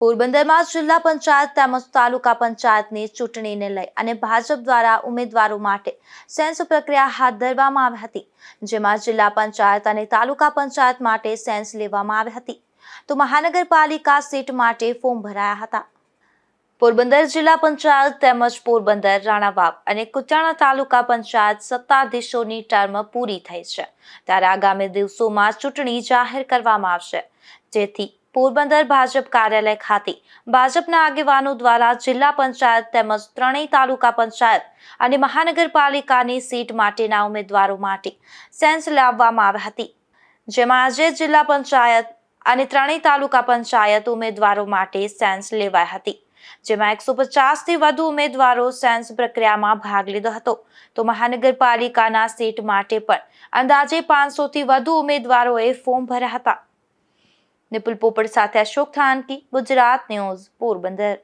પોરબંદરમાં જિલ્લા પંચાયત તેમજ તાલુકા પંચાયતની ચૂંટણીને લઈ અને ભાજપ દ્વારા ઉમેદવારો માટે સેન્સ પ્રક્રિયા હાથ ધરવામાં આવી હતી, જેમાં જિલ્લા પંચાયત અને તાલુકા પંચાયત માટે સેન્સ લેવામાં આવી હતી, તો મહાનગરપાલિકા સીટ માટે ફોર્મ ભરાયા હતા। પોરબંદર જિલ્લા પંચાયત તેમજ પોરબંદર, રાણાવાવ અને કુચાણા તાલુકા પંચાયત સત્તાધીશોની ટર્મ પૂરી થઈ છે, ત્યારે આગામી દિવસોમાં ચૂંટણી જાહેર કરવામાં આવશે, જેથી પોરબંદર ભાજપ કાર્યાલય ખાતે ભાજપના આગેવાનો દ્વારા જિલ્લા પંચાયત તેમજ ત્રણેય તાલુકા પંચાયત અને મહાનગરપાલિકાની સીટ માટેના ઉમેદવારો માટે સેન્સ લાવવામાં આવી હતી, જેમાં આજે જિલ્લા પંચાયત અને ત્રણેય તાલુકા પંચાયત ઉમેદવારો માટે સેન્સ લેવાઈ હતી, જેમાં 150 થી વધુ ઉમેદવારો સેન્સ પ્રક્રિયામાં ભાગ લીધો હતો, તો મહાનગરપાલિકાના સીટ માટે પણ અંદાજે 500 થી વધુ ઉમેદવારોએ ફોર્મ ભર્યા હતા। નિપુલ પોપટ સાથે અશોક થાનકી, ગુજરાત ન્યૂઝ, પોરબંદર।